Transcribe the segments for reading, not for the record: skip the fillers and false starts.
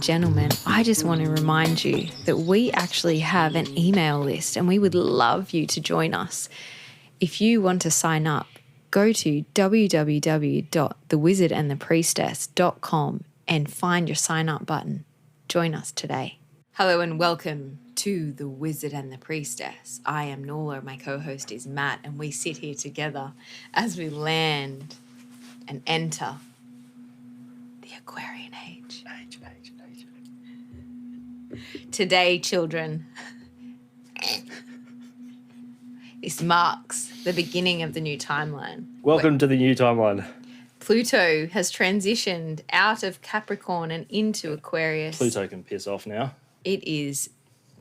gentlemen, I just want to remind you that we actually have an email list and we would love you to join us. If you want to sign up, go to www.thewizardandthepriestess.com and find your sign up button. Join us today. Hello and welcome to The Wizard and the Priestess. I am Nola, my co-host is Matt, and we sit here together as we land and enter the Aquarian age. Today, children, this marks the beginning of the new timeline. Welcome to the new timeline. Pluto has transitioned out of Capricorn and into Aquarius. Pluto can piss off now. It is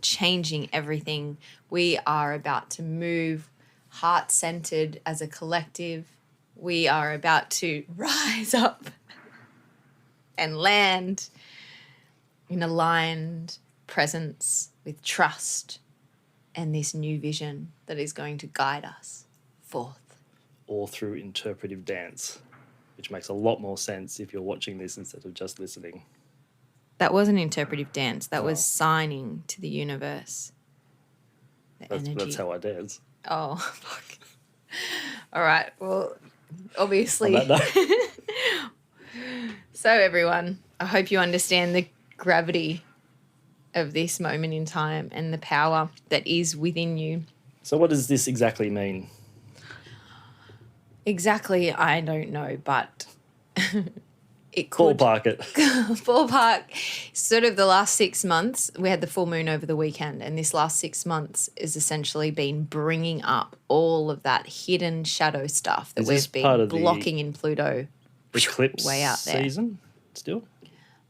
changing everything. We are about to move heart-centered as a collective. We are about to rise up and land in aligned presence with trust and this new vision that is going to guide us forth. All through interpretive dance, which makes a lot more sense if you're watching this instead of just listening. That wasn't interpretive dance. That was signing to the universe. That's how I dance. Oh, fuck. All right. Well, obviously. So, everyone, I hope you understand the gravity of this moment in time and the power that is within you. So what does this exactly mean? Exactly, I don't know, but it could. Ballpark it. Ballpark. Sort of the last 6 months, we had the full moon over the weekend, and this last 6 months has essentially been bringing up all of that hidden shadow stuff that we've been blocking in Pluto. Eclipse way out there. Season still?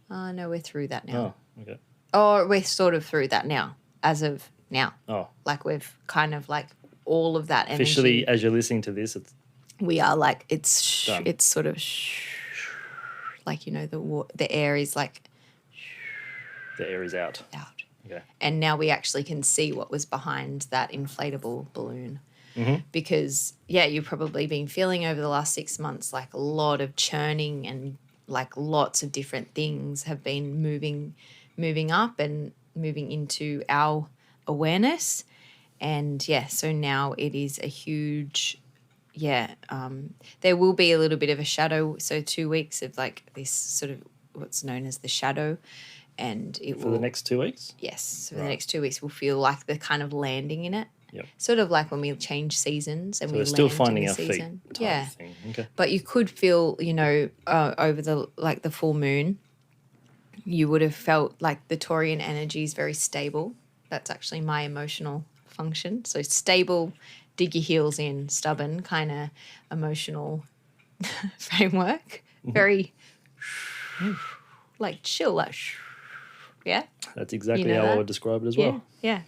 No, we're through that now. Oh, okay. Or we're sort of through that now, as of now. Oh. Like we've kind of like all of that energy. Officially, as you're listening to this, we are like, it's sort of like, you know, the air is like. The air is out. Okay. And now we actually can see what was behind that inflatable balloon. Mm-hmm. Because, yeah, you've probably been feeling over the last 6 months like a lot of churning and like lots of different things have been moving up and moving into our awareness. And, yeah, so now it is a huge, there will be a little bit of a shadow. So 2 weeks of like this sort of what's known as the shadow. And it For the next 2 weeks? Yes. So the next 2 weeks we'll feel like the kind of landing in it. Yep. Sort of like when we change seasons and so we we're land still finding in the our season. feet. Yeah. Thing. Okay. But you could feel, you know, over the full moon, you would have felt like the Taurian energy is very stable. That's actually my emotional function. So stable, dig your heels in, stubborn kind of emotional framework. Mm-hmm. Very like chill, like yeah. That's exactly how I would describe it as well. Yeah.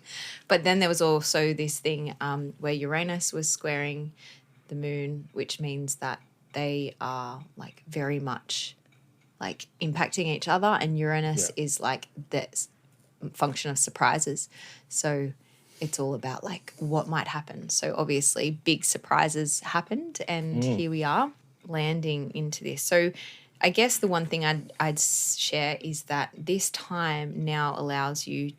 But then there was also this thing where Uranus was squaring the moon, which means that they are like very much like impacting each other, and Uranus is like this function of surprises. So it's all about like what might happen. So obviously big surprises happened, and here we are landing into this. So I guess the one thing I'd share is that this time now allows you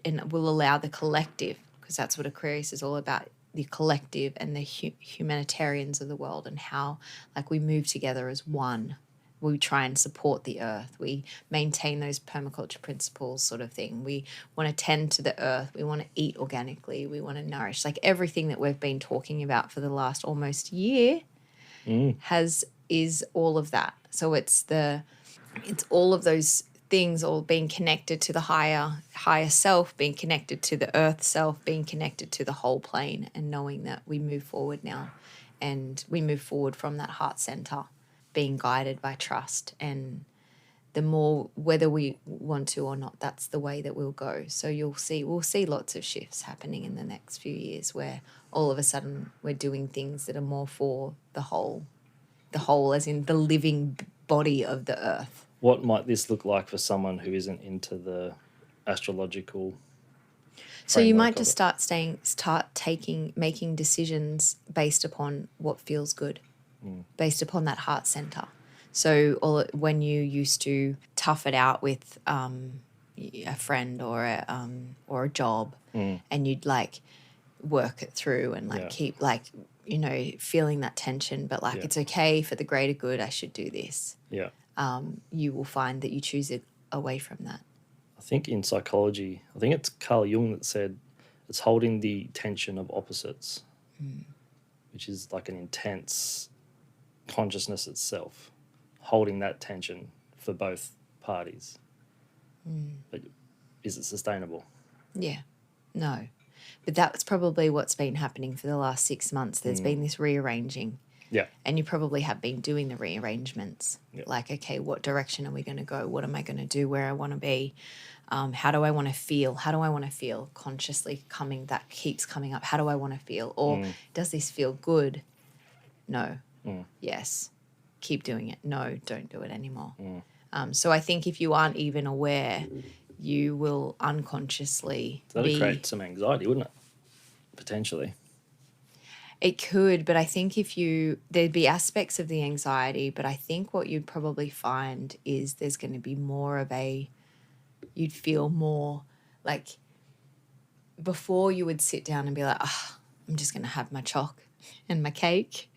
and will allow the collective, because that's what Aquarius is all about, the collective and the humanitarians of the world, and how like we move together as one. We try and support the earth. We maintain those permaculture principles sort of thing. We want to tend to the earth. We want to eat organically. We want to nourish. Like everything that we've been talking about for the last almost year is all of that. So it's all of those things all being connected to the higher self, being connected to the earth self, being connected to the whole plane, and knowing that we move forward now, and we move forward from that heart center, being guided by trust. And the more, whether we want to or not, that's the way that we'll go. So we'll see lots of shifts happening in the next few years, where all of a sudden we're doing things that are more for the whole as in the living body of the earth. What might this look like for someone who isn't into the astrological? So you might just making decisions based upon what feels good, based upon that heart center. So when you used to tough it out with a friend or a job, and you'd like work it through and like keep like, you know, feeling that tension, but like it's okay for the greater good, I should do this. Yeah. You will find that you choose it away from that. I think in psychology, I think it's Carl Jung that said it's holding the tension of opposites, which is like an intense consciousness itself, holding that tension for both parties. But is it sustainable? Yeah. No. But that's probably what's been happening for the last 6 months. There's been this rearranging. Yeah. And you probably have been doing the rearrangements. Yep. Like, okay, what direction are we going to go? What am I going to do? Where I want to be? How do I want to feel? How do I want to feel? Consciously that keeps coming up. How do I want to feel? Or does this feel good? No. Yes. Keep doing it. No, don't do it anymore. So I think if you aren't even aware, you will unconsciously So that'd create some anxiety, wouldn't it? Potentially. It could, but I think there'd be aspects of the anxiety, but I think what you'd probably find is there's going to be more of you'd feel more like before you would sit down and be like, I'm just going to have my chalk and my cake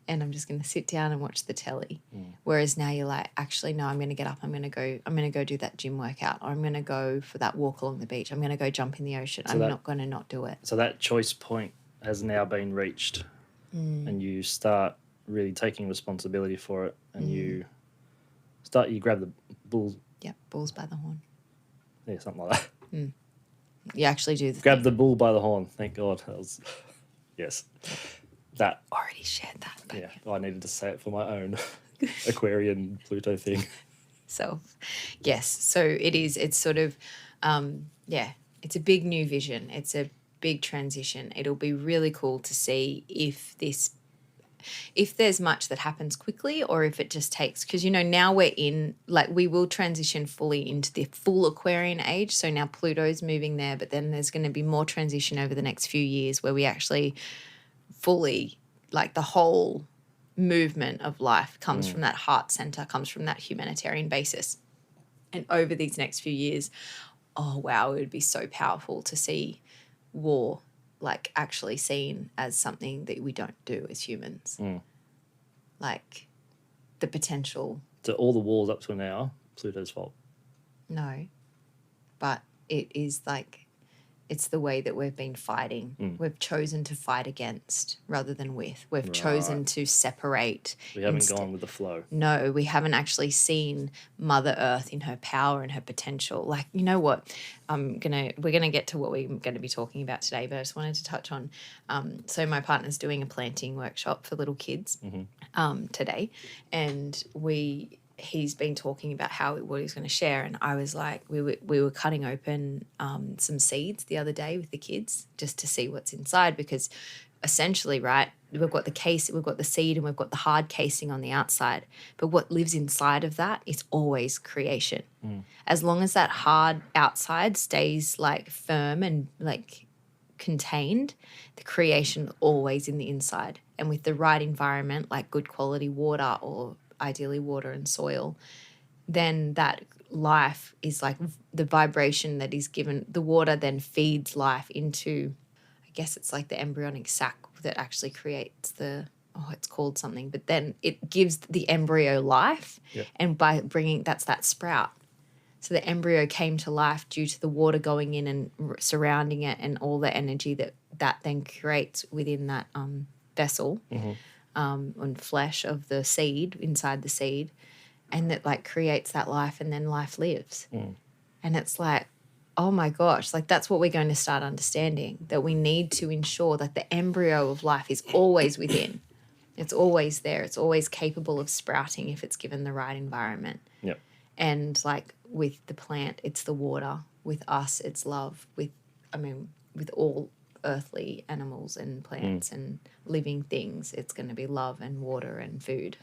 and I'm just going to sit down and watch the telly. Whereas now you're like, actually, no, I'm going to get up. I'm going to go do that gym workout, or I'm going to go for that walk along the beach. I'm going to go jump in the ocean. I'm not going to not do it. So that choice point has now been reached and you start really taking responsibility for it and you grab the bull. Yep, bulls by the horn. Yeah, something like that. You actually do Grab the bull by the horn. Thank God. That was, yes. That. Already shared that. But yeah, I needed to say it for my own Aquarian Pluto thing. So, yes. So it is. It's sort of, it's a big new vision. It's a big transition. It'll be really cool to see if there's much that happens quickly or if it just takes, because, you know, now we're in, like, we will transition fully into the full Aquarian age. So now Pluto's moving there, but then there's going to be more transition over the next few years where we actually fully, like, the whole movement of life comes from that heart center, comes from that humanitarian basis. And over these next few years, oh, wow, it would be so powerful to see war like actually seen as something that we don't do as humans. Like the potential. So all the wars up to now, Pluto's fault. No, but it is like, it's the way that we've been fighting. We've chosen to fight against rather than with. We've chosen to seperate. We haven't gone with the flow. No, we haven't actually seen Mother Earth in her power and her potential. Like, you know what? We're gonna get to what we're going to be talking about today, but I just wanted to touch on. So my partner's doing a planting workshop for little kids today, and he's been talking about what he's going to share, and I was like, we were cutting open some seeds the other day with the kids just to see what's inside, because essentially, right, we've got the seed and we've got the hard casing on the outside, but what lives inside of that is always creation. As long as that hard outside stays like firm and like contained, the creation is always in the inside. And with the right environment, like good quality water, or ideally water and soil, then that life is like the vibration that is given. The water then feeds life into, I guess it's like the embryonic sac that actually creates it's called something, but then it gives the embryo life. Yep. And by bringing, that's that sprout. So the embryo came to life due to the water going in and surrounding it and all the energy that then creates within that vessel. And flesh of the seed, inside the seed, and that like creates that life, and then life lives. And it's like, oh my gosh, like that's what we're going to start understanding, that we need to ensure that the embryo of life is always within. It's always there. It's always capable of sprouting if it's given the right environment. Yep. And like with the plant, it's the water. With us, it's love. With all earthly animals and plants and living things, it's going to be love and water and food.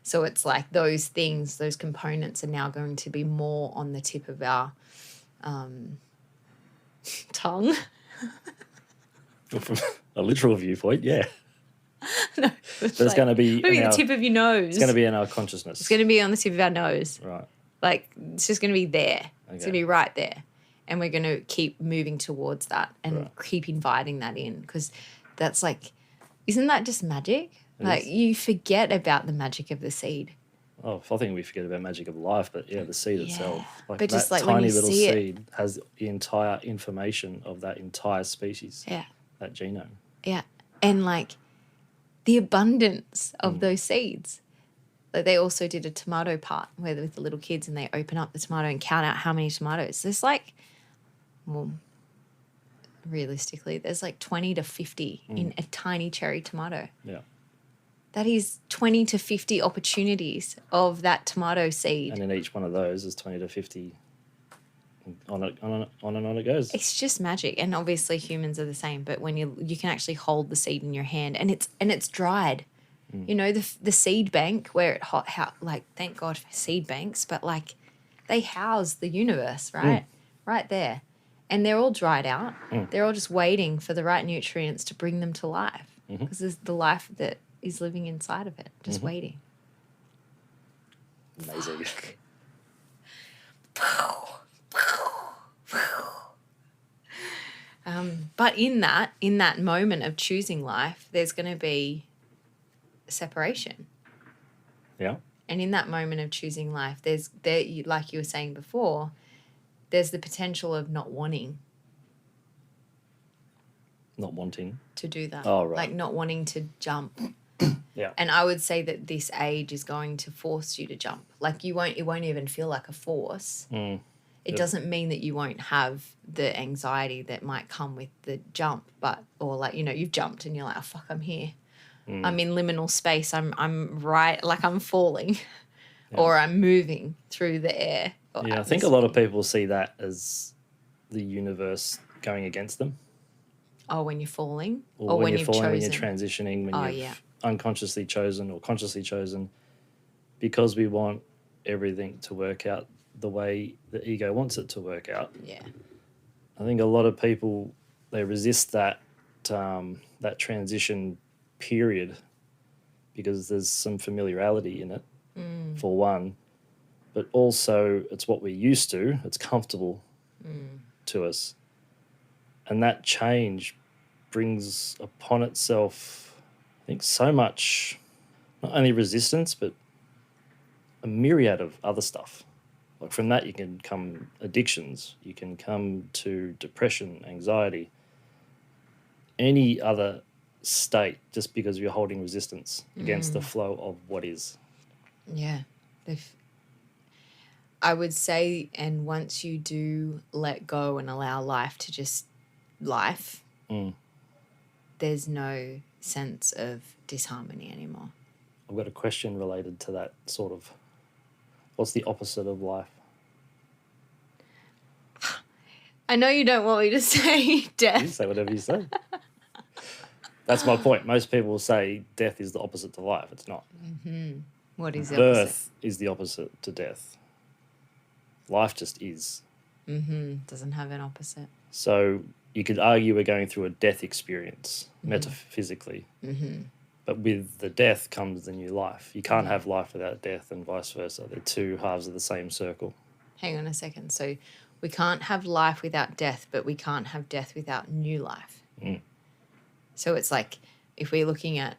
So it's like those things, those components are now going to be more on the tip of our tongue. From a literal viewpoint, yeah. No, But it's going to be maybe the tip of your nose. It's going to be in our consciousness. It's going to be on the tip of our nose. Right. Like, it's just going to be there. Okay. It's going to be right there. And we're going to keep moving towards that and keep inviting that in, because that's like, isn't that just magic? Like, you forget about the magic of the seed. Oh, I think we forget about magic of life, but the seed itself. Like, but just that like when tiny you little see seed has the entire information of that entire species. Yeah. That genome. Yeah. And like the abundance of those seeds. Like, they also did a tomato part where with the little kids, and they open up the tomato and count out how many tomatoes. There's like, well, realistically, there's like 20 to 50 in a tiny cherry tomato. Yeah. That is 20 to 50 opportunities of that tomato seed. And in each one of those is 20 to 50. On and on it goes. It's just magic. And obviously humans are the same, but when you can actually hold the seed in your hand, and it's dried. You know, the seed bank where it like, thank God for seed banks, but like, they house the universe, right? Right there. And they're all dried out. They're all just waiting for the right nutrients to bring them to life, because there's the life that is living inside of it, just waiting. Amazing. But in that moment of choosing life, there's going to be separation. Yeah. And in that moment of choosing life, like you were saying before, there's the potential of not wanting to do that. Oh, right. Like, not wanting to jump. Yeah. And I would say that this age is going to force you to jump. Like, it won't even feel like a force. It doesn't mean that you won't have the anxiety that might come with the jump, or like, you know, you've jumped and you're like, oh, fuck, I'm here. I'm in liminal space. I'm right, like I'm falling or I'm moving through the air. Yeah, I think a lot of people see that as the universe going against them. Oh, when you're falling? Or when you're falling, chosen. when you're transitioning, when you've unconsciously chosen or consciously chosen, because we want everything to work out the way the ego wants it to work out. Yeah. I think a lot of people, they resist that transition period because there's some familiarity in it, for one, but also it's what we're used to. It's comfortable to us. And that change brings upon itself, I think, so much, not only resistance, but a myriad of other stuff. Like, from that, you can come addictions, you can come to depression, anxiety, any other state, just because you're holding resistance against the flow of what is. Yeah. I would say, and once you do let go and allow life to just life, there's no sense of disharmony anymore. I've got a question related to that, sort of. What's the opposite of life? I know you don't want me to say death. You say whatever you say. That's my point. Most people say death is the opposite to life. It's not. What is the Birth opposite? is the opposite to death. Life just is. Doesn't have an opposite. So you could argue we're going through a death experience, metaphysically. But with the death comes the new life. You can't have life without death, and vice versa. They're two halves of the same circle. Hang on a second. So we can't have life without death, but we can't have death without new life. So it's like, if we're looking at,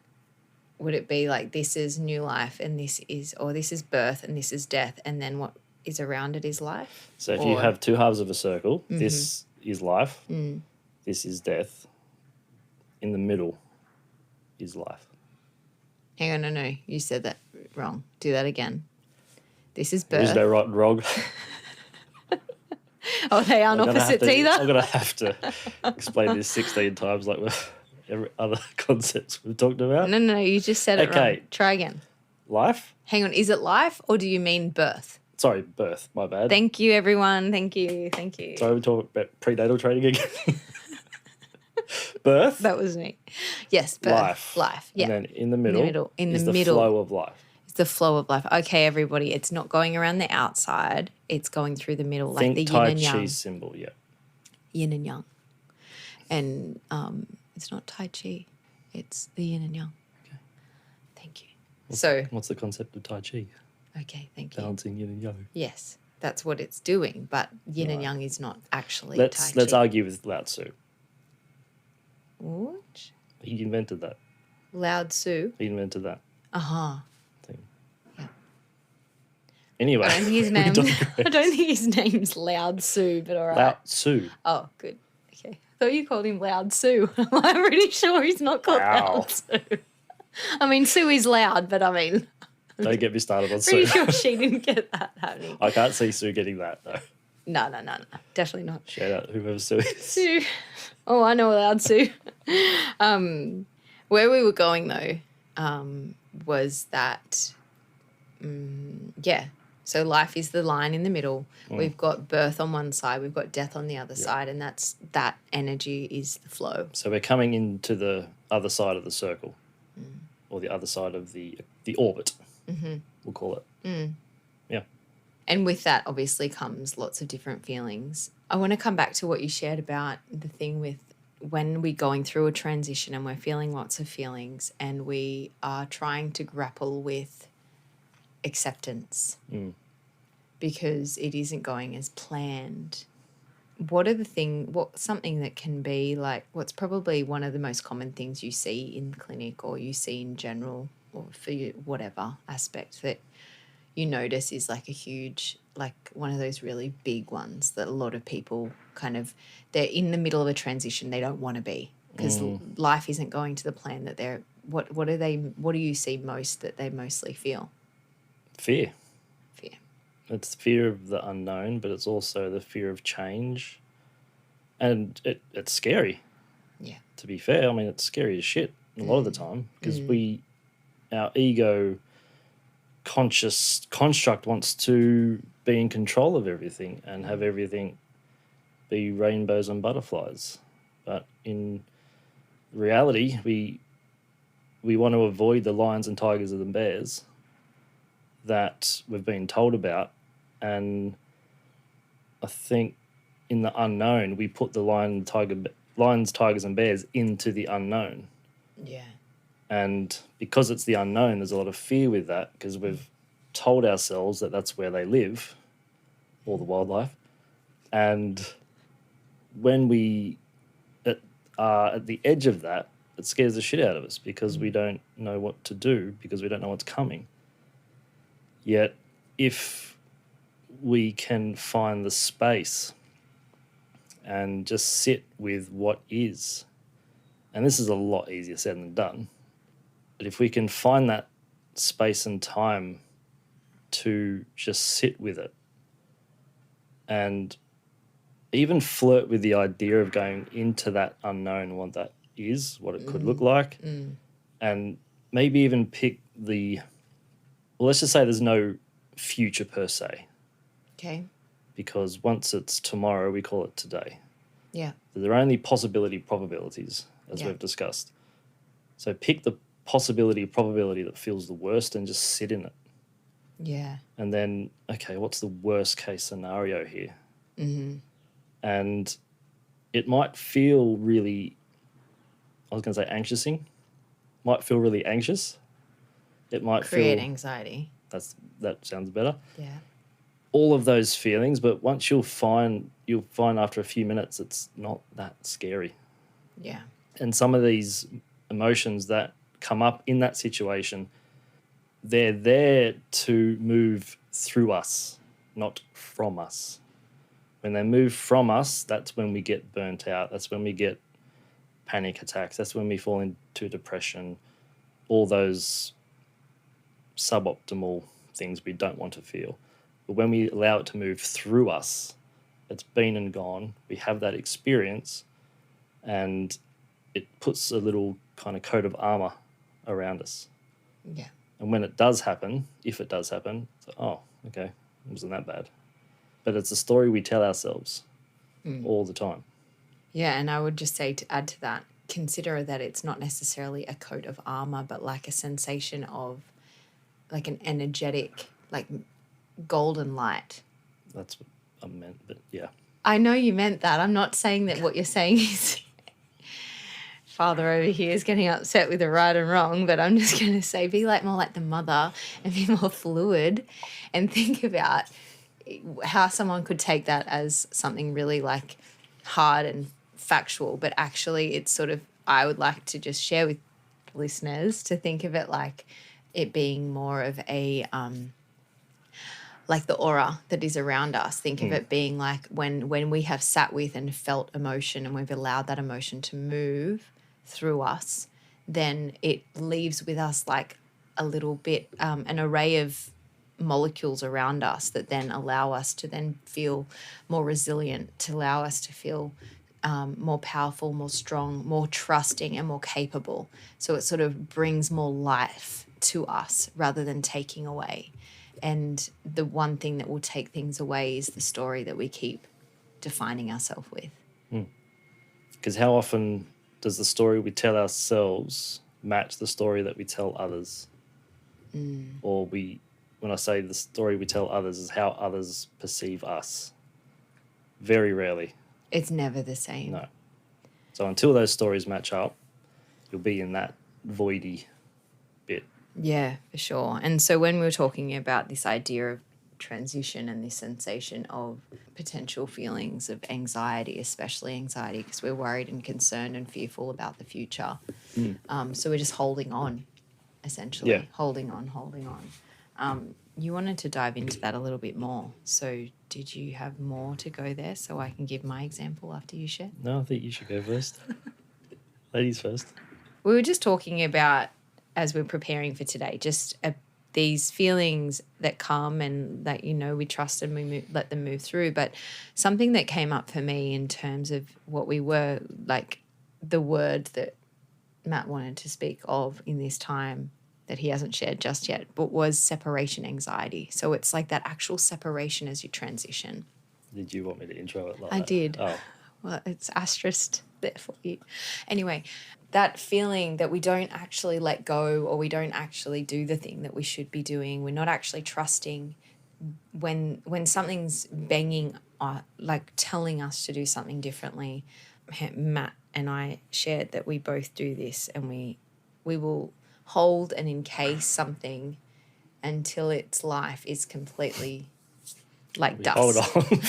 would it be like, this is new life and this is birth and this is death, and then what is around it is life? So if you have two halves of a circle, this is life, this is death, in the middle is life. Hang on, no, you said that wrong. Do that again. This is birth. There's no right and wrong. Oh, they aren't opposites either? I'm going to have to explain this 16 times like every other concepts we've talked about. No, you just said it wrong. Try again. Life? Hang on, is it life or do you mean birth? Sorry, birth, my bad. Thank you, everyone. Thank you. Sorry, we're talking about prenatal training again. Birth? That was me. Yes, birth. Life, yeah. And then in the middle, is the flow of life. It's the flow of life. Okay, everybody, it's not going around the outside. It's going through the middle, Think like the yin and yang. Tai Chi symbol, yeah. Yin and yang. And it's not Tai Chi. It's the yin and yang. What's the concept of Tai Chi? Okay, thank you. Balancing yin and yang. Yes, that's what it's doing, but yin and Right. yang is not actually Let's Tai Chi. argue with Lao Tzu. What? He invented that. Lao Tzu? He invented that Uh-huh. thing. Yeah. Anyway, I don't think his we name. digress. I don't think his name's Loud Sue, but all right. Lao Tzu. Oh, good. Okay. I thought you called him Loud Sue. I'm pretty sure he's not called Wow. Loud Sue. I mean, Sue is loud, but I mean, Don't get me started on pretty Sue. sure she didn't get that happening. I can't see Sue getting that though. No. Definitely not. Shout out whoever Sue is. Sue. Oh, I know Loud Sue. Where we were going though, was that, yeah. So life is the line in the middle. We've got birth on one side, we've got death on the other side, and that energy is the flow. So we're coming into the other side of the circle, or the other side of the orbit. Mm-hmm. We'll call it. Yeah. And with that, obviously, comes lots of different feelings. I want to come back to what you shared about the thing with when we're going through a transition and we're feeling lots of feelings and we are trying to grapple with acceptance because it isn't going as planned. What are something that can be like, what's probably one of the most common things you see in clinic or you see in general or for you, whatever aspect that you notice is like a huge, like one of those really big ones that a lot of people they're in the middle of a transition they don't want to be because life isn't going to the plan that they're, what do you see most that they mostly feel? Fear. Fear. It's fear of the unknown, but it's also the fear of change. And it's scary. Yeah. To be fair, I mean, it's scary as shit a lot of the time because our ego conscious construct wants to be in control of everything and have everything be rainbows and butterflies. But in reality, we want to avoid the lions and tigers and the bears that we've been told about. And I think in the unknown, we put the lions, tigers and bears into the unknown. Yeah. And because it's the unknown, there's a lot of fear with that because we've told ourselves that that's where they live, all the wildlife. And when we are at the edge of that, it scares the shit out of us because we don't know what to do because we don't know what's coming. Yet if we can find the space and just sit with what is, and this is a lot easier said than done, but if we can find that space and time to just sit with it and even flirt with the idea of going into that unknown, what that is, what it could look like, and maybe even pick let's just say there's no future per se. Okay. Because once it's tomorrow, we call it today. Yeah. There are only probabilities, as we've discussed. So pick the probability that feels the worst and just sit in it. Yeah. And then, okay, what's the worst case scenario here? Mm-hmm. And it might feel really, I was going to say anxiousing, might feel really anxious. It might create feel anxiety. That sounds better. Yeah. All of those feelings, but once you'll find after a few minutes it's not that scary. Yeah. And some of these emotions that come up in that situation, they're there to move through us, not from us. When they move from us, that's when we get burnt out. That's when we get panic attacks. That's when we fall into depression, all those suboptimal things we don't want to feel. But when we allow it to move through us, it's been and gone. We have that experience and it puts a little kind of coat of armor around us. Yeah. And when it does happen, if it does happen, it's like, oh, okay, it wasn't that bad. But it's a story we tell ourselves all the time. Yeah, and I would just say to add to that, consider that it's not necessarily a coat of armor, but like a sensation of like an energetic, like golden light. That's what I meant, but yeah. I know you meant that. I'm not saying that what you're saying is father over here is getting upset with the right and wrong, but I'm just going to say be like more like the mother and be more fluid and think about how someone could take that as something really like hard and factual, but actually it's sort of, I would like to just share with listeners to think of it like it being more of a like the aura that is around us. Think of it being like when we have sat with and felt emotion and we've allowed that emotion to move through us, then it leaves with us like a little bit, an array of molecules around us that then allow us to then feel more resilient, to allow us to feel more powerful, more strong, more trusting and more capable. So it sort of brings more life to us rather than taking away. And the one thing that will take things away is the story that we keep defining ourselves with. Because how often does the story we tell ourselves match the story that we tell others? Or when I say the story we tell others is how others perceive us. Very rarely. It's never the same. No. So until those stories match up, you'll be in that voidy bit. Yeah, for sure. And so when we were talking about this idea of transition and this sensation of potential feelings of anxiety, especially anxiety because we're worried and concerned and fearful about the future. So we're just holding on, essentially. Yeah. Holding on. You wanted to dive into that a little bit more. So did you have more to go there so I can give my example after you share? No, I think you should go first. Ladies first. We were just talking about, as we're preparing for today, just these feelings that come and that, we trust and we let them move through. But something that came up for me in terms of what we were, like the word that Matt wanted to speak of in this time that he hasn't shared just yet, but was separation anxiety. So it's like that actual separation as you transition. Did you want me to intro it like I that? did. Oh. Well, it's asterisked there for you. Anyway, that feeling that we don't actually let go or we don't actually do the thing that we should be doing. We're not actually trusting when something's banging, like telling us to do something differently. Matt and I shared that we both do this, and we will hold and encase something until its life is completely like We dust. hold on.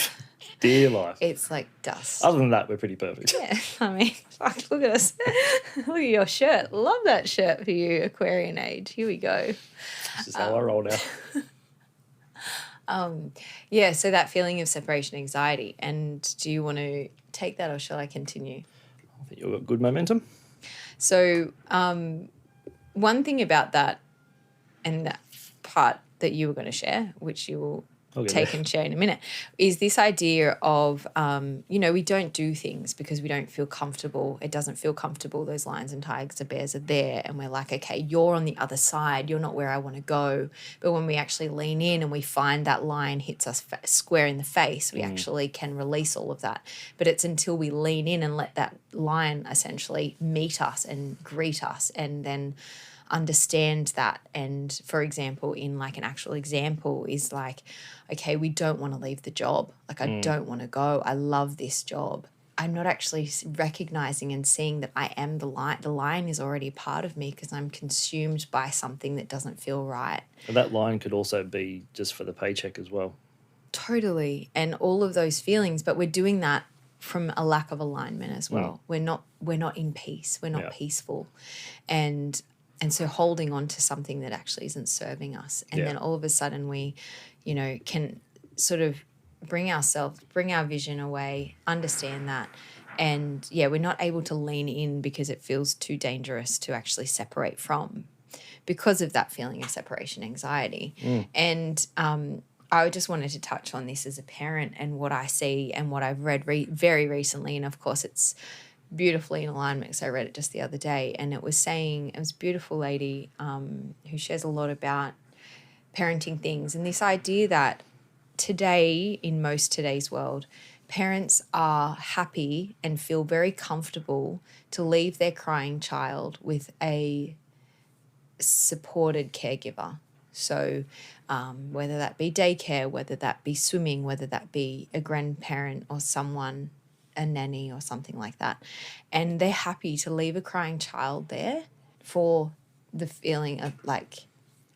Dear life. It's like dust. Other than that, we're pretty perfect. Yeah, I mean, fuck, look at us. Look at your shirt. Love that shirt for you, Aquarian age. Here we go. This is how I roll now. Yeah, so that feeling of separation anxiety. And do you want to take that or shall I continue? I think you've got good momentum. So one thing about that and that part that you were going to share, which you will take and share in a minute, is this idea of, we don't do things because we don't feel comfortable. It doesn't feel comfortable. Those lions and tigers and bears are there and we're like, okay, you're on the other side. You're not where I want to go. But when we actually lean in and we find that lion hits us square in the face, we actually can release all of that. But it's until we lean in and let that lion essentially meet us and greet us and then understand that. And for example, in like an actual example is like, okay, we don't want to leave the job. Like I don't want to go. I love this job. I'm not actually recognizing and seeing that I am the lion. The lion is already a part of me because I'm consumed by something that doesn't feel right. And that line could also be just for the paycheck as well. Totally. And all of those feelings, but we're doing that from a lack of alignment as well. We're not in peace. We're not peaceful. And so holding on to something that actually isn't serving us. And then all of a sudden we, can sort of bring our vision away, understand that. And we're not able to lean in because it feels too dangerous to actually separate from because of that feeling of separation anxiety. And I just wanted to touch on this as a parent and what I see and what I've read very recently. And of course it's beautifully in alignment because I read it just the other day, and it was a beautiful lady who shares a lot about parenting things and this idea that today, in most today's world, parents are happy and feel very comfortable to leave their crying child with a supported caregiver. So whether that be daycare, whether that be swimming, whether that be a grandparent or someone a nanny or something like that, and they're happy to leave a crying child there for the feeling of like,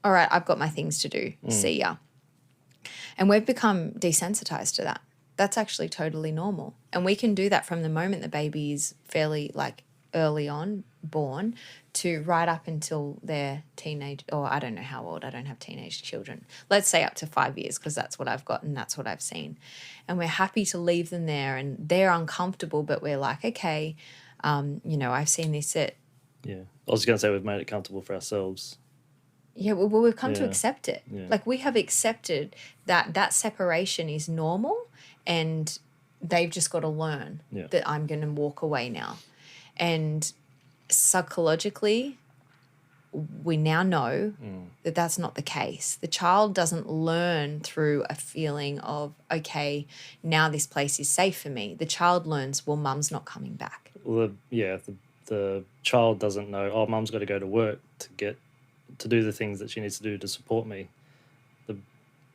all right, I've got my things to do. See ya. And we've become desensitized to that. That's actually totally normal. And we can do that from the moment the baby is fairly like early on born to right up until they're teenage, or I don't know how old, I don't have teenage children. Let's say up to 5 years, because that's what I've got and that's what I've seen. And we're happy to leave them there, and they're uncomfortable, but we're like, okay, I've seen this at. Yeah. I was going to say we've made it comfortable for ourselves. Yeah, well, we've come to Yeah. accept it. Yeah. Like, we have accepted that separation is normal, and they've just got to learn that I'm going to walk away now. And psychologically, we now know that that's not the case. The child doesn't learn through a feeling of, okay, now this place is safe for me. The child learns, well, mum's not coming back. Well, the child doesn't know, oh, mum's got to go to work to do the things that she needs to do to support me. The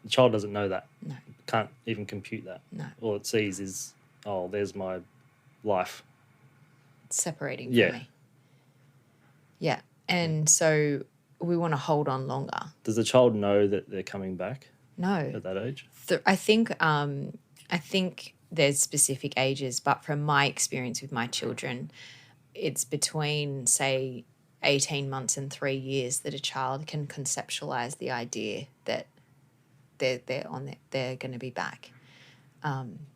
child doesn't know that. No. Can't even compute that. No. All it sees is, oh, there's my life. It's separating Yeah. from me. Yeah. And so we want to hold on longer. Does the child know that they're coming back No. at that age? I think there's specific ages, but from my experience with my children, it's between, say, 18 months and 3 years that a child can conceptualize the idea that they're going to be back.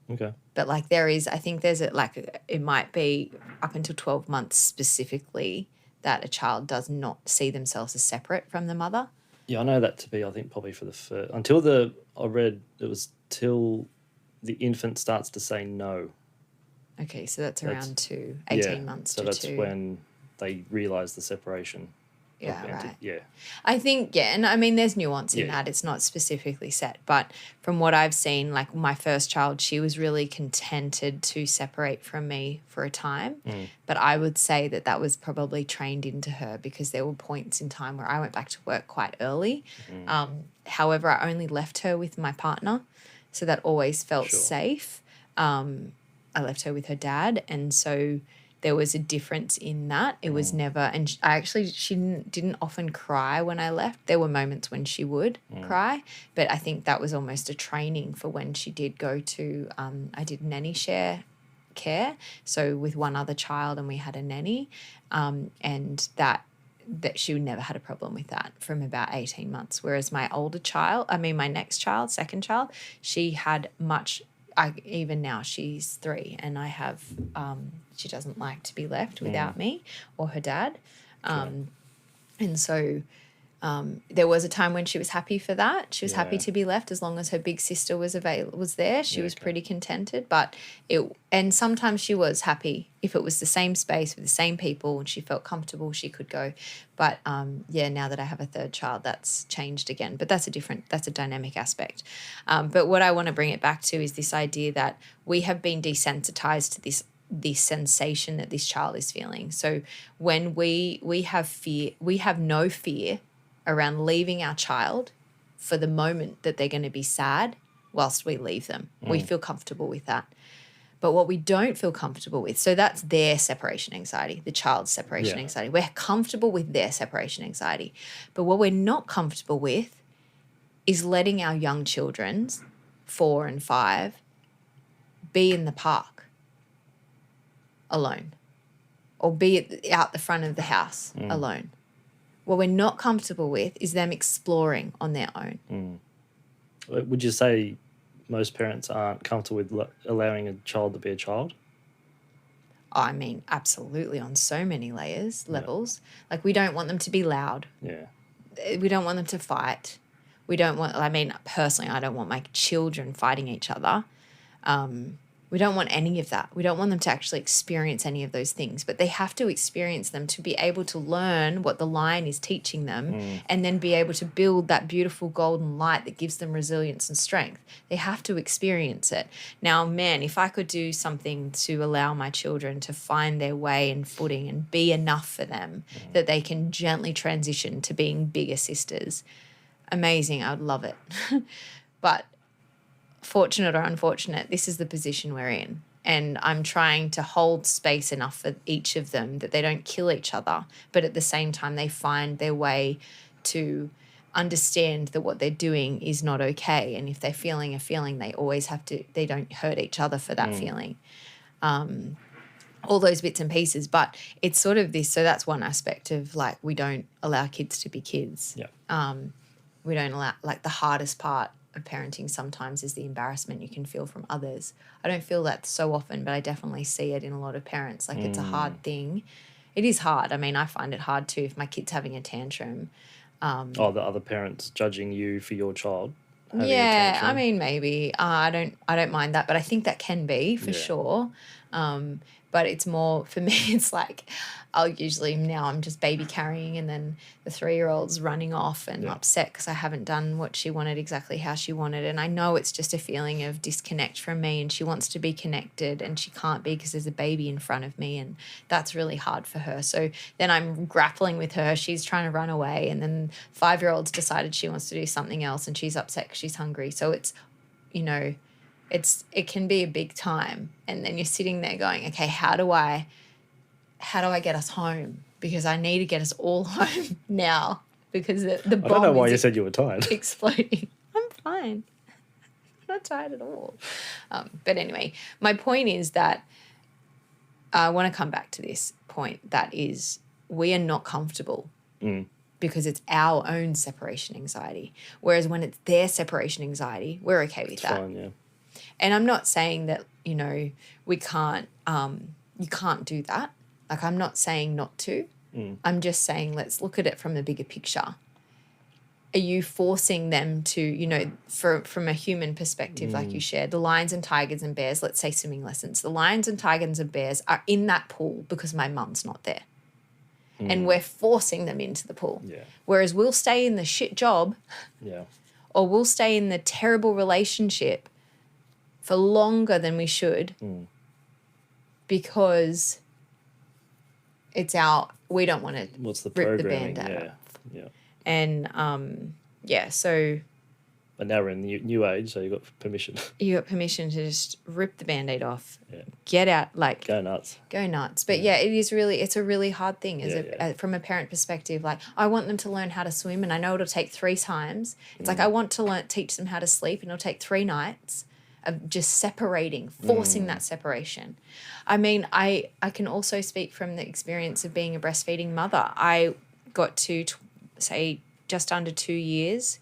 Okay. But like it might be up until 12 months specifically that a child does not see themselves as separate from the mother. Yeah, I know that to be, I think, probably for the first, I read it was till the infant starts to say no. Okay, so that's around 18 months to 2. So that's when they realise the separation. Yeah, right. Yeah. I think, and I mean, there's nuance in that. It's not specifically set. But from what I've seen, like my first child, she was really contented to separate from me for a time. But I would say that was probably trained into her, because there were points in time where I went back to work quite early. However, I only left her with my partner, so that always felt safe. I left her with her dad, and so there was a difference in that. It was never, and she didn't often cry when I left. There were moments when she would cry, but I think that was almost a training for when she did go to, I did nanny share care, so with one other child, and we had a nanny, and that she never had a problem with that from about 18 months. Whereas my next child, second child, she had much. Even now she's 3, and I have she doesn't like to be left without me or her dad, and so there was a time when she was happy for that. She was happy to be left as long as her big sister was there. She was pretty contented, and sometimes she was happy if it was the same space with the same people and she felt comfortable, she could go. But now that I have a third child, that's changed again. But that's a dynamic aspect. But what I want to bring it back to is this idea that we have been desensitized to this sensation that this child is feeling. So when we have fear, we have no fear around leaving our child for the moment that they're going to be sad whilst we leave them. We feel comfortable with that. But what we don't feel comfortable with, so that's their separation anxiety, the child's separation anxiety. We're comfortable with their separation anxiety. But what we're not comfortable with is letting our young children, 4 and 5, be in the park alone, or be out the front of the house alone. What we're not comfortable with is them exploring on their own. Would you say most parents aren't comfortable with allowing a child to be a child? I mean, absolutely, on so many levels. Like, we don't want them to be loud. Yeah. We don't want them to fight. Personally, I don't want my children fighting each other. We don't want any of that. We don't want them to actually experience any of those things, but they have to experience them to be able to learn what the lion is teaching them and then be able to build that beautiful golden light that gives them resilience and strength. They have to experience it. Now, man, if I could do something to allow my children to find their way and footing and be enough for them that they can gently transition to being bigger sisters, amazing. I would love it. But fortunate or unfortunate, this is the position we're in. and I'm trying to hold space enough for each of them that they don't kill each other, but at the same time they find their way to understand that what they're doing is not okay, and if they're feeling a feeling, they don't hurt each other for that feeling. All those bits and pieces, but it's sort of this. So that's one aspect of like we don't allow kids to be kids. Yeah. We don't allow, like, the hardest part of parenting sometimes is the embarrassment you can feel from others. I don't feel that so often, but I definitely see it in a lot of parents. Like it's a hard thing. It is hard. I mean, I find it hard too if my kid's having a tantrum. The other parents judging you for your child having a Yeah, tantrum. I mean, maybe I don't mind that, but I think that can be for Yeah. sure. But it's more for me. It's like I'm just baby carrying, and then the 3-year-old's running off and upset because I haven't done what she wanted exactly how she wanted, and I know it's just a feeling of disconnect from me, and she wants to be connected and she can't be because there's a baby in front of me, and that's really hard for her. So then I'm grappling with her. She's trying to run away, and then 5-year-old's decided she wants to do something else, and she's upset because she's hungry. So it's, it can be a big time, and then you're sitting there going, okay, how do I get us home, because I need to get us all home now, because the bomb I don't know why is you said you were tired. exploding. I'm fine. I'm not tired at all. But anyway, my point is that I want to come back to this point, that is, we are not comfortable because it's our own separation anxiety, whereas when it's their separation anxiety, we're okay with that. Fine, yeah. And I'm not saying that, we can't, you can't do that. Like, I'm not saying not to. I'm just saying let's look at it from the bigger picture. Are you forcing them to, from a human perspective, like you shared, the lions and tigers and bears, let's say swimming lessons, the lions and tigers and bears are in that pool because my mum's not there. And we're forcing them into the pool. Yeah. Whereas we'll stay in the shit job, or we'll stay in the terrible relationship for longer than we should because we don't want to What's the rip the programming? Band-Aid off. Yeah. And, so But now we're in the new age, so you've got permission. you got permission to just rip the Band-Aid off, Yeah. get out, like Go nuts. go nuts. But it's a really hard thing from a parent perspective. Like, I want them to learn how to swim, and I know it'll take 3 times. It's like I want to teach them how to sleep, and it'll take 3 nights of just separating, forcing that separation. I mean, I can also speak from the experience of being a breastfeeding mother. I got to say just under 2 years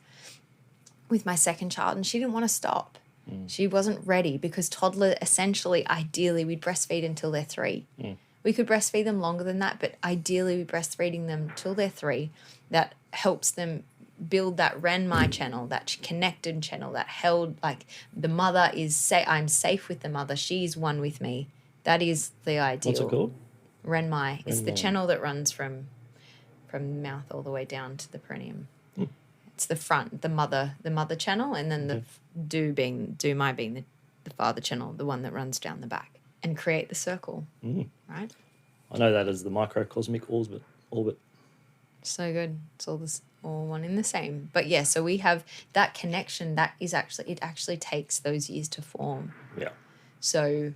with my second child, and she didn't want to stop. She wasn't ready, because toddler, essentially, ideally, we'd breastfeed until they're 3. We could breastfeed them longer than that, but ideally we're breastfeeding them till they're 3. That helps them build that Renmai channel, that connected channel, that held, like, the mother is, I'm safe with the mother. She's one with me. That is the ideal. What's it called? Renmai. It's the channel that runs from the mouth all the way down to the perineum. It's the front, the mother channel, and then the Dumai being the father channel, the one that runs down the back, and create the circle, right? I know that as the microcosmic orbit. So good. It's all one in the same. But yeah, so we have that connection that is it actually takes those years to form. Yeah. So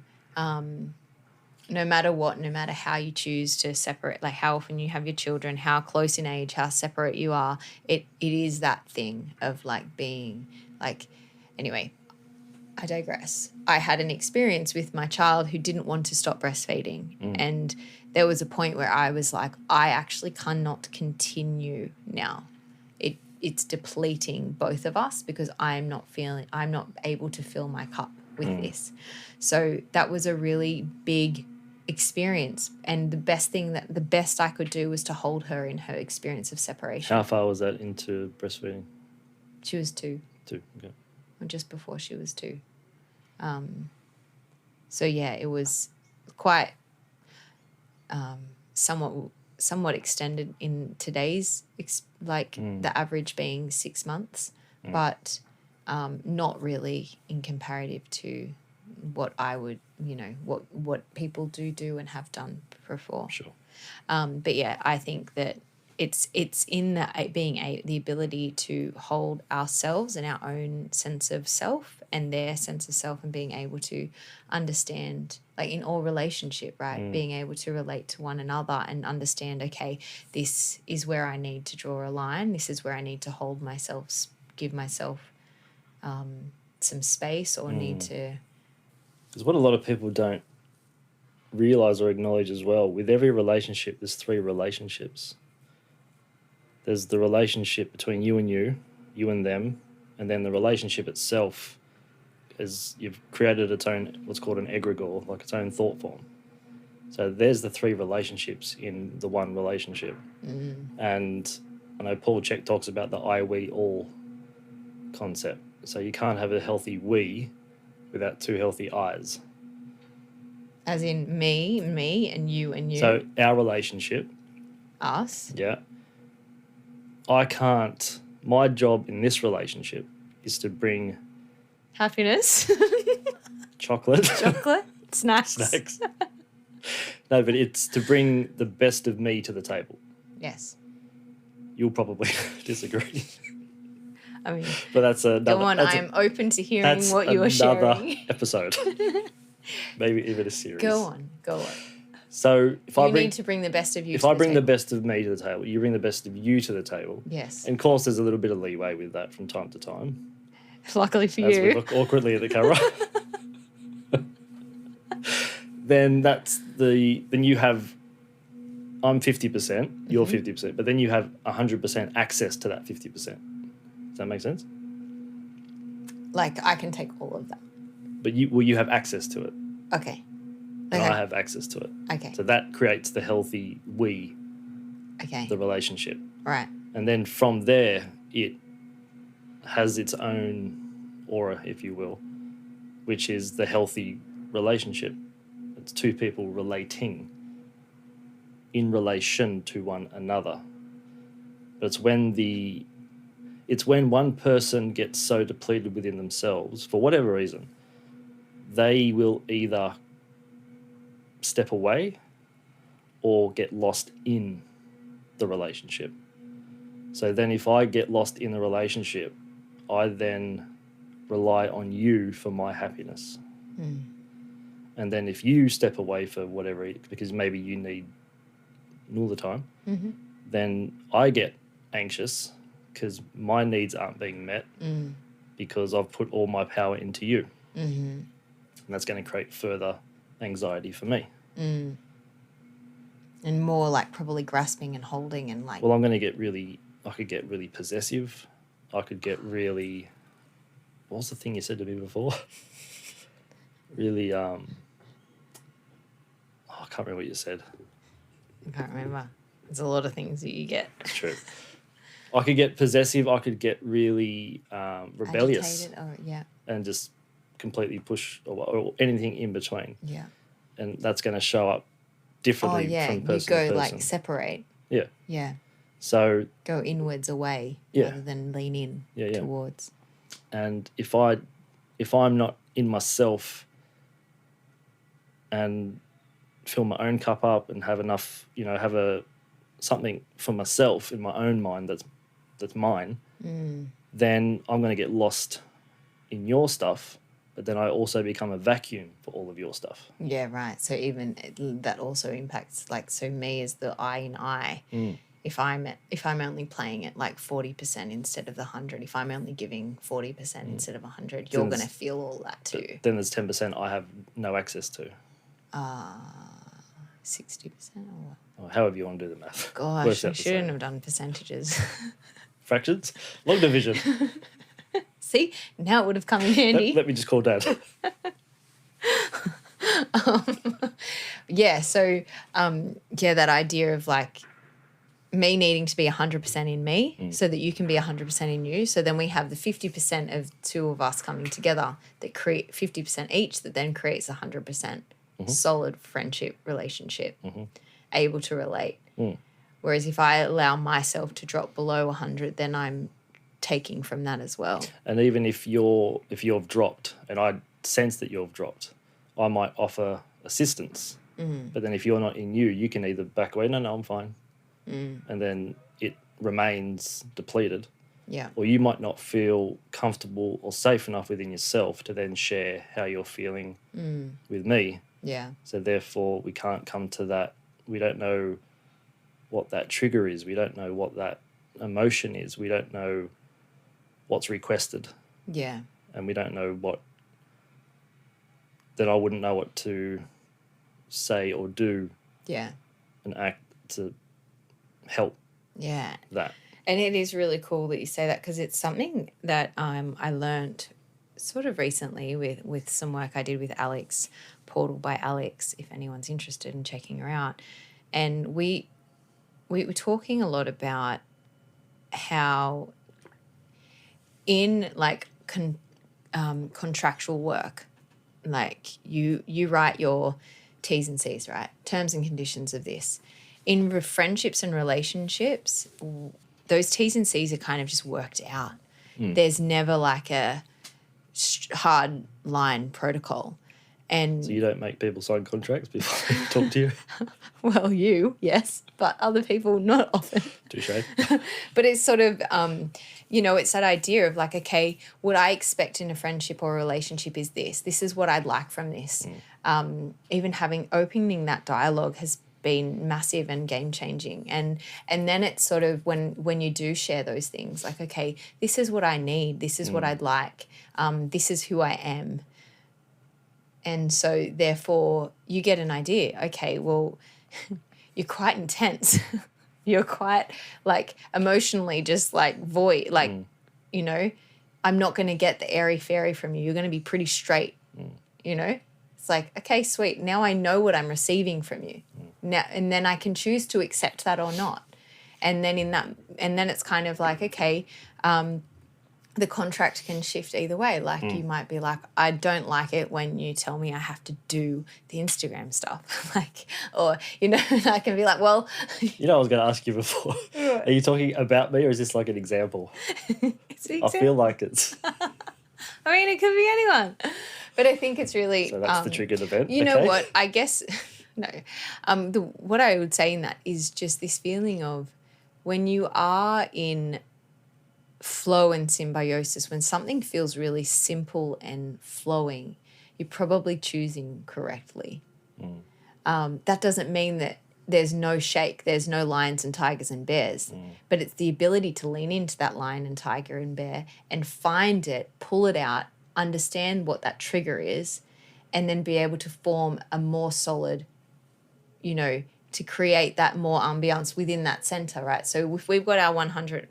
no matter what, no matter how you choose to separate, like how often you have your children, how close in age, how separate you are, it is that thing of like being like, anyway, I digress. I had an experience with my child who didn't want to stop breastfeeding. And there was a point where I was like, I actually cannot continue now. It's depleting both of us, because I'm not able to fill my cup with this. So that was a really big experience, and the best I could do was to hold her in her experience of separation. How far was that into breastfeeding? She was 2. 2, okay. Or just before she was 2. So yeah, it was quite somewhat extended in today's the average being 6 months, but not really in comparative to what I would, what people do and have done before. Sure. But yeah, I think that it's in the ability to hold ourselves and our own sense of self and their sense of self, and being able to understand, like in all relationship, right? Being able to relate to one another and understand, okay, this is where I need to draw a line. This is where I need to hold myself, give myself some space, or need to. Because what a lot of people don't realize or acknowledge as well, with every relationship, there's 3 relationships. There's the relationship between you and them, and then the relationship itself is you've created its own, what's called an egregore, like its own thought form. So there's the 3 relationships in the one relationship. And I know Paul Chek talks about the I, we, all concept. So you can't have a healthy we without 2 healthy I's. As in me, and you, and you. So our relationship. Us. Yeah. My job in this relationship is to bring Happiness. chocolate. Snacks. No, but it's to bring the best of me to the table. Yes. You'll probably disagree. I mean, but that's another. Go on, I'm open to hearing what you are another sharing. episode. Maybe even a series. Go on. So you need to bring the best of you if to I the bring table. the best of me to the table, you bring the best of you to the table. Yes. And of course, there's a little bit of leeway with that from time to time. Luckily for As you. we look awkwardly at the camera. Then you have, I'm 50%, you're 50%, but then you have 100% access to that 50%. Does that make sense? Like, I can take all of that. But you have access to it. Okay. And I have access to it. Okay. So that creates the healthy we, the relationship. Right. And then from there, it has its own aura, if you will, which is the healthy relationship. It's 2 people relating in relation to one another. But it's when one person gets so depleted within themselves, for whatever reason, they will either step away or get lost in the relationship. So then if I get lost in the relationship, I then rely on you for my happiness. And then if you step away for whatever, because maybe you need all the time, then I get anxious because my needs aren't being met because I've put all my power into you. And that's going to create further anxiety for me. And more like probably grasping and holding and like... Well, I could get really possessive. I could get really... What was the thing you said to me before? Really, I can't remember what you said. I can't remember. There's a lot of things that you get. It's true. I could get possessive. I could get really rebellious. Agitated, and just completely push or anything in between. Yeah. And that's going to show up differently from person to person. You go like separate. Yeah. Yeah. So go inwards away rather than lean in towards. And if I'm not in myself and fill my own cup up and have enough, have something for myself in my own mind that's mine, then I'm going to get lost in your stuff, but then I also become a vacuum for all of your stuff. Yeah, right. So even that also impacts, like, so me as the I in I. If I'm only playing it like 40% instead of the 100, if I'm only giving 40% instead of 100, you're going to feel all that too. Then there's 10% I have no access to. 60% or what? Or however you want to do the math. Gosh, I shouldn't have done percentages. Fractions? Log division. See, now it would have come in handy. Let me just call Dad. That idea of like me needing to be 100% in me so that you can be 100% in you. So then we have the 50% of 2 of us coming together that create 50% each, that then creates 100% solid friendship relationship, able to relate. Whereas if I allow myself to drop below 100, then I'm taking from that as well. And even if you've dropped, and I sense that you've dropped, I might offer assistance. But then if you're not in you can either back away, no, I'm fine. And then remains depleted. Yeah. Or you might not feel comfortable or safe enough within yourself to then share how you're feeling with me. Yeah. So therefore, we can't come to that. We don't know what that trigger is. We don't know what that emotion is. We don't know what's requested. Yeah. And we don't know what, then I wouldn't know what to say or do Yeah. and act to help Yeah. that. And it is really cool that you say that, because it's something that I learned sort of recently with some work I did with Alex, Portal by Alex, if anyone's interested in checking her out. And we were talking a lot about how in like contractual work, like you write your T's and C's, right? Terms and conditions of this. In friendships and relationships, those T's and C's are kind of just worked out. There's never like a hard line protocol. And So you don't make people sign contracts before they talk to you? well, yes, but other people not often. Touche. But it's sort of, it's that idea of like, okay, what I expect in a friendship or a relationship is this. This is what I'd like from this. Even opening that dialogue has been massive and game changing. And then it's sort of when you do share those things, like, okay, this is what I need. This is what I'd like. This is who I am. And so therefore you get an idea. Okay, well, you're quite intense. You're quite like emotionally just like void, like, I'm not going to get the airy fairy from you. You're going to be pretty straight, It's like, okay, sweet. Now I know what I'm receiving from you. Now, and then I can choose to accept that or not. And then then it's kind of like, okay, the contract can shift either way. Like you might be like, I don't like it when you tell me I have to do the Instagram stuff. Or I can be like, well. I was going to ask you before. Are you talking about me or is this like an example? It's an I feel like it's. I mean, it could be anyone. But I think it's really. So that's the triggered event. You know what? I guess, no. What I would say in that is just this feeling of when you are in flow and symbiosis, when something feels really simple and flowing, you're probably choosing correctly. That doesn't mean that there's no shake, there's no lions and tigers and bears, but it's the ability to lean into that lion and tiger and bear and find it, pull it out, understand what that trigger is, and then be able to form a more solid, to create that more ambiance within that center, right? So if we've got our 100,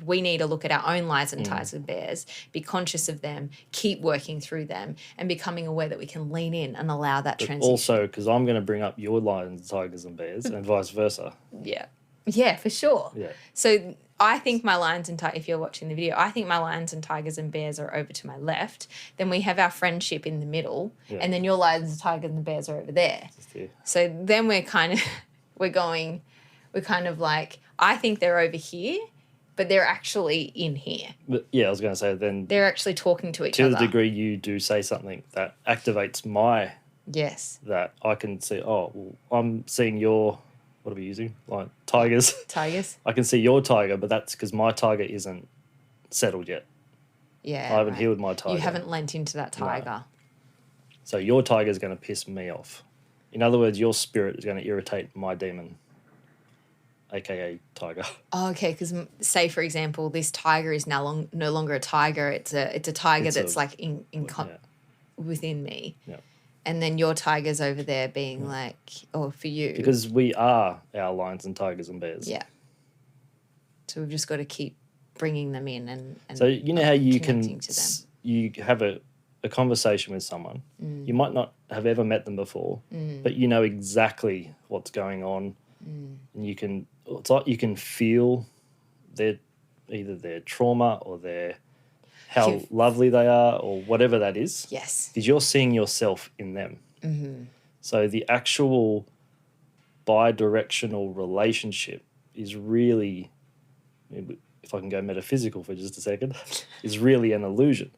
we need to look at our own lions and tigers and bears, be conscious of them, keep working through them, and becoming aware that we can lean in and allow that transition. Also, because I'm going to bring up your lions, tigers, and bears, and vice versa. Yeah, for sure. Yeah. So I think my lions and tigers, if you're watching the video, I think my lions and tigers and bears are over to my left. Then we have our friendship in the middle, and then your lions and tigers and bears are over there. So then we're kind of like, I think they're over here, but they're actually in here. But I was going to say then. They're actually talking to each other. To the degree you do say something that activates my. Yes. That I can see, I'm seeing your. What are we using? Like tigers. Tigers. I can see your tiger, but that's because my tiger isn't settled yet. Yeah. I haven't healed my tiger. You haven't lent into that tiger. No. So your tiger is going to piss me off. In other words, your spirit is going to irritate my demon, aka tiger. Oh, okay, because say for example, this tiger is no longer a tiger. It's a tiger that's like within me. Yeah. And then your tiger's over there being like, for you. Because we are our lions and tigers and bears. Yeah. So we've just got to keep bringing them in and so how you can to them. You have a conversation with someone. You might not have ever met them before, but you know exactly what's going on, and it's like you can feel either their trauma or how lovely they are or whatever that is. Yes. Because you're seeing yourself in them. So the actual bi-directional relationship is really, if I can go metaphysical for just a second, is really an illusion.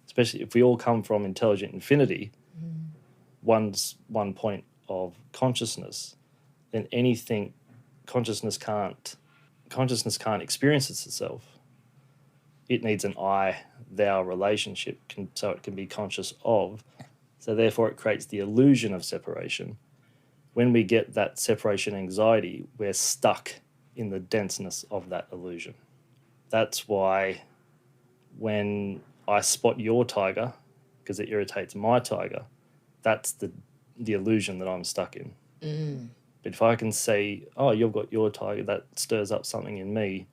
Especially if we all come from intelligent infinity, one consciousness, then consciousness can't consciousness can't experience itself. It needs an I-thou relationship so it can be conscious of. So therefore it creates the illusion of separation. When we get that separation anxiety, we're stuck in the denseness of that illusion. That's why when I spot your tiger, because it irritates my tiger, that's the illusion that I'm stuck in. But if I can say, oh, you've got your tiger, that stirs up something in me,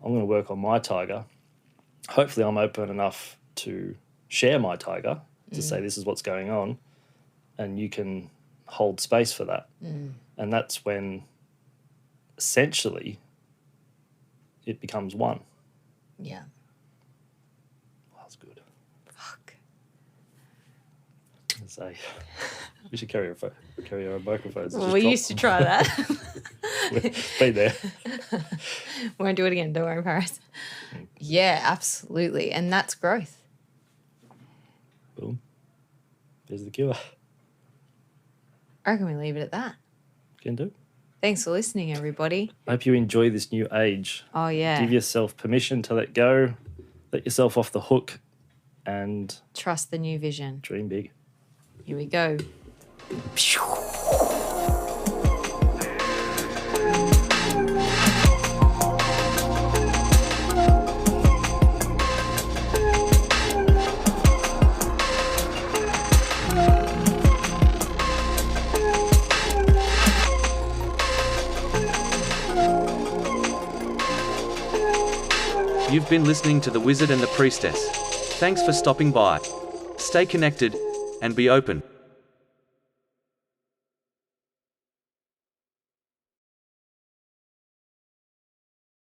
I'm going to work on my tiger. Hopefully I'm open enough to share my tiger, to say this is what's going on, and you can hold space for that. And that's when essentially it becomes one. Yeah. That's good. Fuck. Say, we should carry our microphones. Well, we used to try that. Be there. Won't do it again. Don't worry, Paris. Yeah, absolutely. And that's growth. Boom. There's the cure. I reckon we leave it at that. Can do. Thanks for listening, everybody. I hope you enjoy this new age. Oh, yeah. Give yourself permission to let go, let yourself off the hook, and trust the new vision. Dream big. Here we go. You've been listening to The Wizard and the Priestess. Thanks for stopping by. Stay connected and be open.